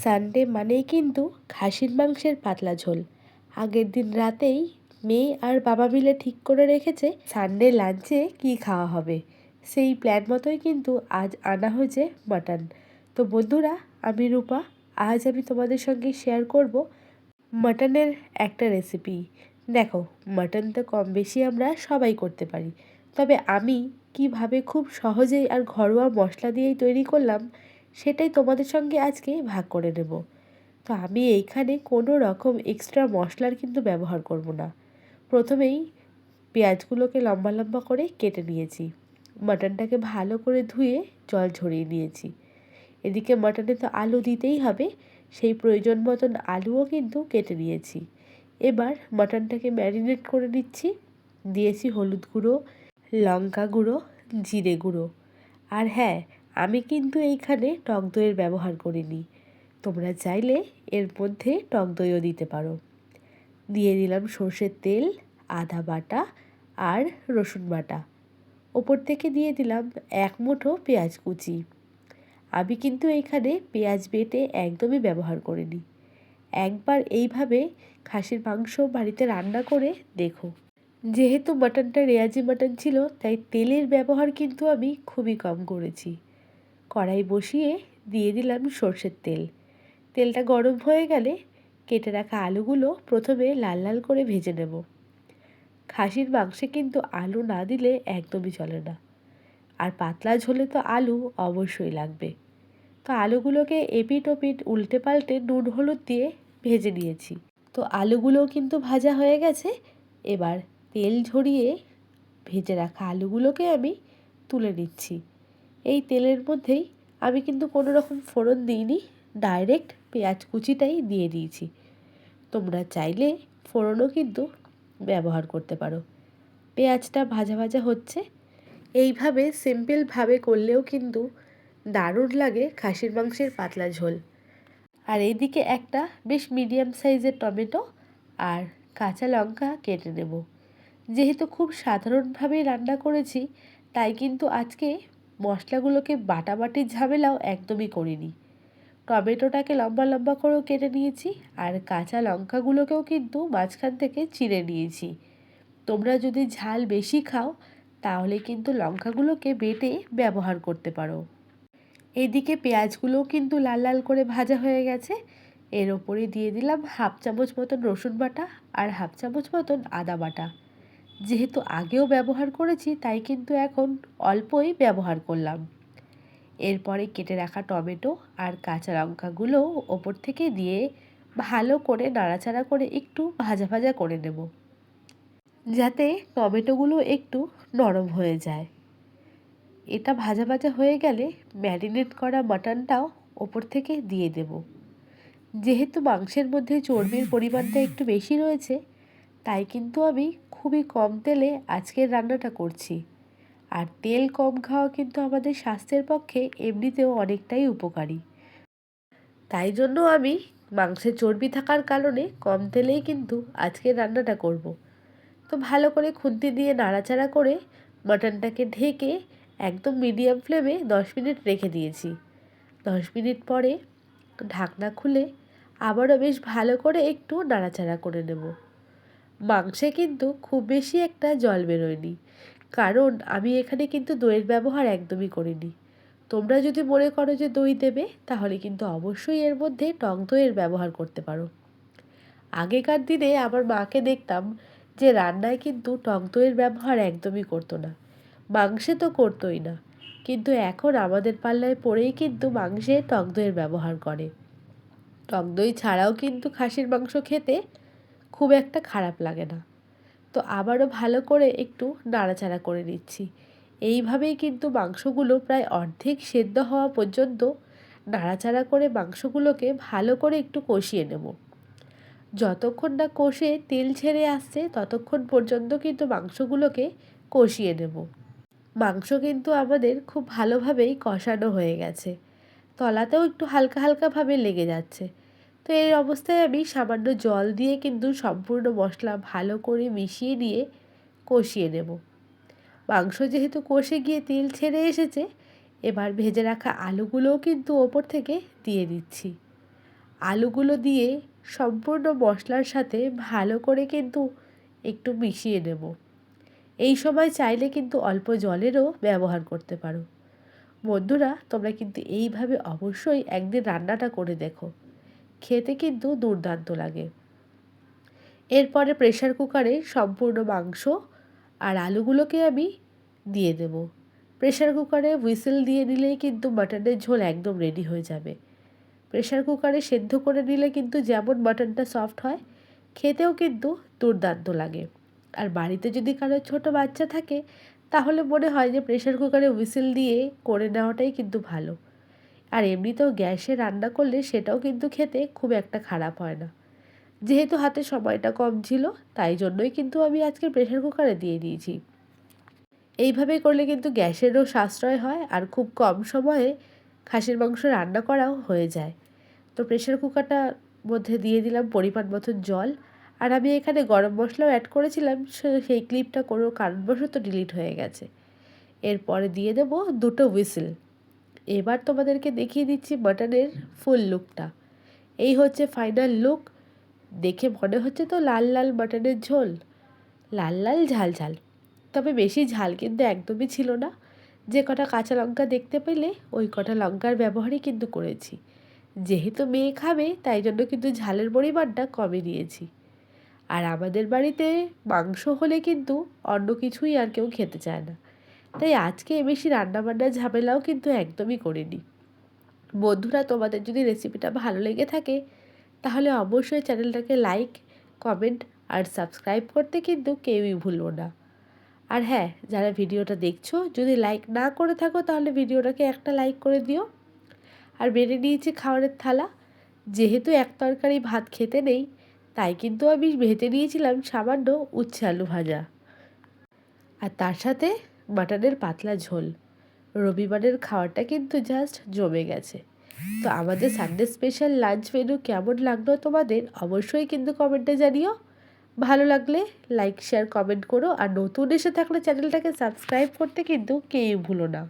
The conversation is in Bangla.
সানডে মানেই কিন্তু খাসির মাংসের পাতলা ঝোল। আগের দিন রাতেই মেয়ে আর বাবা মিলে ঠিক করে রেখেছে সানডে লাঞ্চে কী খাওয়া হবে। সেই প্ল্যান মতোই কিন্তু আজ আনা হয়েছে মাটন। তো বন্ধুরা, আমি রূপা। আজ আমি তোমাদের সঙ্গে শেয়ার করব মাটনের একটা রেসিপি। দেখো, মাটন তো কম বেশি আমরা সবাই করতে পারি, তবে আমি কিভাবে খুব সহজেই আর ঘরোয়া মশলা দিয়েই তৈরি করলাম সেটাই তোমাদের সঙ্গে আজকে ভাগ করে নেব। তো আমি এইখানে কোনো রকম এক্সট্রা মশলার কিন্তু ব্যবহার করব না। প্রথমেই পেঁয়াজগুলোকে লম্বা লম্বা করে কেটে নিয়েছি। মাটনটাকে ভালো করে ধুয়ে জল ঝরিয়ে নিয়েছি। এদিকে মাটনে তো আলু দিতেই হবে, সেই প্রয়োজন মতন আলুও কিন্তু কেটে নিয়েছি। এবার মাটনটাকে ম্যারিনেট করে নিচ্ছি। দিয়েছি হলুদ গুঁড়ো, লঙ্কা গুঁড়ো, জিরে গুঁড়ো। আর হ্যাঁ, আমি কিন্তু এইখানে টক দইয়ের ব্যবহার করিনি। তোমরা চাইলে এর মধ্যে টক দইও দিতে পারো। দিয়ে দিলাম সর্ষের তেল, আদা বাটা আর রসুন বাটা। ওপর থেকে দিয়ে দিলাম এক মুঠো পেঁয়াজ কুচি। আমি কিন্তু এইখানে পেঁয়াজ বেটে একদমই ব্যবহার করিনি। একবার এইভাবে খাসির মাংস বাড়িতে রান্না করে দেখো। যেহেতু মাটনটা রেয়াজি মাটন ছিল, তাই তেলের ব্যবহার কিন্তু আমি খুবই কম করেছি। কড়াই বসিয়ে দিয়ে দিলাম সর্ষের তেল। তেলটা গরম হয়ে গেলে কেটে রাখা আলুগুলো প্রথমে লাল লাল করে ভেজে নেব। খাসির মাংসে কিন্তু আলু না দিলে একদমই চলে না, আর পাতলা ঝোলে তো আলু অবশ্যই লাগবে। তো আলুগুলোকে এপিট ওপিট উল্টে পাল্টে নুন হলুদ দিয়ে ভেজে নিয়েছি। তো আলুগুলোও কিন্তু ভাজা হয়ে গেছে। এবার তেল ঝরিয়ে ভেজে রাখা আলুগুলোকে আমি তুলে নিচ্ছি। এই তেলের মধ্যেই আমি কিন্তু কোনো রকম ফোড়ন দিইনি, ডাইরেক্ট পেঁয়াজ কুচিটাই দিয়ে দিয়েছি। তোমরা চাইলে ফোড়নও কিন্তু ব্যবহার করতে পারো। পেঁয়াজটা ভাজা ভাজা হচ্ছে। এইভাবে সিম্পলভাবে করলেও কিন্তু দারুণ লাগে খাসির মাংসের পাতলা ঝোল। আর এইদিকে একটা বেশ মিডিয়াম সাইজের টমেটো আর কাঁচা লঙ্কা কেটে নেব। যেহেতু খুব সাধারণভাবেই রান্না করেছি, তাই কিন্তু আজকে মশলাগুলোকে বাটাবাটির ঝামেলাও একদমই করিনি। টমেটোটাকে লম্বা লম্বা করেও কেটে নিয়েছি, আর কাঁচা লঙ্কাগুলোকেও কিন্তু মাঝখান থেকে চিড়ে নিয়েছি। তোমরা যদি ঝাল বেশি খাও তাহলে কিন্তু লঙ্কাগুলোকে বেটে ব্যবহার করতে পারো। এদিকে পেঁয়াজগুলোও কিন্তু লাল লাল করে ভাজা হয়ে গেছে। এর ওপরে দিয়ে দিলাম হাফ চামচ মতন রসুন বাটা আর হাফ চামচ মতন আদা বাটা। যেহেতু আগেও ব্যবহার করেছি, তাই কিন্তু এখন অল্পই ব্যবহার করলাম। এরপরে কেটে রাখা টমেটো আর কাঁচা লঙ্কাগুলো ওপর থেকে দিয়ে ভালো করে নাড়াচাড়া করে একটু ভাজা ভাজা করে নেব, যাতে টমেটোগুলো একটু নরম হয়ে যায়। এটা ভাজা ভাজা হয়ে গেলে ম্যারিনেট করা মাটনটাও ওপর থেকে দিয়ে দেব। যেহেতু মাংসের মধ্যে চর্বির পরিমাণটা একটু বেশি রয়েছে, তাই কিন্তু আমি খুবই কম তেলে আজকের রান্নাটা করছি। আর তেল কম খাওয়া কিন্তু আমাদের স্বাস্থ্যের পক্ষে এমনিতেও অনেকটাই উপকারী। তাই জন্য আমি মাংসের চর্বি থাকার কারণে কম তেলেই কিন্তু আজকের রান্নাটা করব। তো ভালো করে খুন্তি দিয়ে নাড়াচাড়া করে মাটনটাকে ঢেকে একদম মিডিয়াম ফ্লেমে 10 মিনিট রেখে দিয়েছি। 10 মিনিট পরে ঢাকনা খুলে আবারও বেশ ভালো করে একটু নাড়াচাড়া করে নেব। মাংসে কিন্তু খুব বেশি একটা জল বেরোয়নি, কারণ আমি এখানে কিন্তু দইয়ের ব্যবহার একদমই করিনি। তোমরা যদি মনে করো যে দই দেবে, তাহলে কিন্তু অবশ্যই এর মধ্যে টক দইয়ের ব্যবহার করতে পারো। আগেকার দিনে আমার মাকে দেখতাম যে রান্নায় কিন্তু টক দইয়ের ব্যবহার একদমই করতো না, মাংসে তো করতোই না। কিন্তু এখন আমাদের পাল্লায় পড়েই কিন্তু মাংসে টক দইয়ের ব্যবহার করে। টক দই ছাড়াও কিন্তু খাসির মাংস খেতে খুব একটা খারাপ লাগে না। তো আবারও ভালো করে একটু নাড়াচাড়া করে নিচ্ছি। এইভাবেই কিন্তু মাংসগুলো প্রায় অর্ধেক সেদ্ধ হওয়া পর্যন্ত নাড়াচাড়া করে মাংসগুলোকে ভালো করে একটু কষিয়ে নেব। যতক্ষণ না কষে তেল ছেড়ে আসছে ততক্ষণ পর্যন্ত কিন্তু মাংসগুলোকে কষিয়ে নেব। মাংস কিন্তু আমাদের খুব ভালোভাবেই কষানো হয়ে গেছে, তলাতেও একটু হালকা হালকাভাবে লেগে যাচ্ছে। তো এই অবস্থায় আমি সামান্য জল দিয়ে কিন্তু সম্পূর্ণ মশলা ভালো করে মিশিয়ে নিয়ে কষিয়ে নেব। মাংস যেহেতু কষে গিয়ে তেল ছেড়ে এসেছে, এবার ভেজে রাখা আলুগুলোও কিন্তু ওপর থেকে দিয়ে দিচ্ছি। আলুগুলো দিয়ে সম্পূর্ণ মশলার সাথে ভালো করে কিন্তু একটু মিশিয়ে নেব। এই সময় চাইলে কিন্তু অল্প জলেরও ব্যবহার করতে পারো। বন্ধুরা, তোমরা কিন্তু এইভাবে অবশ্যই একদিন রান্নাটা করে দেখো, খেতে কিন্তু দুর্দান্ত লাগে। এরপরে প্রেসার কুকারে সম্পূর্ণ মাংস আর আলুগুলোকে আমি দিয়ে দেব। প্রেসার কুকারে হুইসেল দিয়ে নিলেই কিন্তু মাটনের ঝোল একদম রেডি হয়ে যাবে। প্রেসার কুকারে সেদ্ধ করে নিলে কিন্তু যেমন মাটনটা সফট হয়, খেতেও কিন্তু দুর্দান্ত লাগে। আর বাড়িতে যদি কারো ছোট বাচ্চা থাকে, তাহলে মনে হয় যে প্রেসার কুকারে হুইসেল দিয়ে করে নেওয়াটাই কিন্তু ভালো। আর এমনিতেও গ্যাসে রান্না করলে সেটাও কিন্তু খেতে খুব একটা খারাপ হয় না। যেহেতু হাতে সময়টা কম ছিল, তাই জন্যই কিন্তু আমি আজকে প্রেসার কুকারে দিয়ে দিয়েছি। এইভাবে করলে কিন্তু গ্যাসেরও সাশ্রয় হয় আর খুব কম সময়ে খাসির মাংস রান্না করাও হয়ে যায়। তো প্রেসার কুকারটার মধ্যে দিয়ে দিলাম পরিমাণ মতন জল। আর আমি এখানে গরম মশলাও অ্যাড করেছিলাম, সেই ক্লিপটা কোনো কারণবশত ডিলিট হয়ে গেছে। এরপরে দিয়ে দেবো 2টো হুইসেল। এবার তোমাদেরকে দেখিয়ে দিচ্ছি মাটনের ফুল লুকটা। এই হচ্ছে ফাইনাল লুক। দেখে মনে হচ্ছে তো লাল লাল মাটনের ঝোল, লাল লাল ঝাল ঝাল। তবে বেশি ঝাল কিন্তু একদমই ছিল না। যে কটা কাঁচা লঙ্কা দেখতে পেলে ওই কটা লঙ্কার ব্যবহারই কিন্তু করেছি। যেহেতু মেয়ে খাবে, তাই জন্য কিন্তু ঝালের পরিমাণটা কমে দিয়েছি। আর আমাদের বাড়িতে মাংস হলে কিন্তু অন্য কিছুই আর কেউ খেতে চায় না, তাই আজকে বেশি রান্নাবান্নার ঝামেলাও কিন্তু একদমই করিনি। বন্ধুরা, তোমাদের যদি রেসিপিটা ভালো লেগে থাকে, তাহলে অবশ্যই চ্যানেলটাকে লাইক, কমেন্ট আর সাবস্ক্রাইব করতে কিন্তু কেউই ভুলবো না। আর হ্যাঁ, যারা ভিডিওটা দেখছো, যদি লাইক না করে থাকো তাহলে ভিডিওটাকে একটা লাইক করে দিও। আর বেড়ে নিয়েছি খাবারের থালা। যেহেতু এক তরকারি ভাত খেতে নেই, তাই কিন্তু আমি ভেজে নিয়েছিলাম সামান্য উচ্ছে আলু ভাজা, আর তার সাথে মাটনের পাতলা ঝোল। রবিবারের খাওয়াটা কিন্তু জাস্ট জমে গেছে। তো আমাদের সানডে স্পেশাল লাঞ্চ মেনু কেমন লাগলো তোমাদের, অবশ্যই কিন্তু কমেন্টে জানিও। ভালো লাগলে লাইক, শেয়ার, কমেন্ট করো। আর নতুন এসে থাকলে চ্যানেলটাকে সাবস্ক্রাইব করতে কিন্তু কেউই ভুলো না।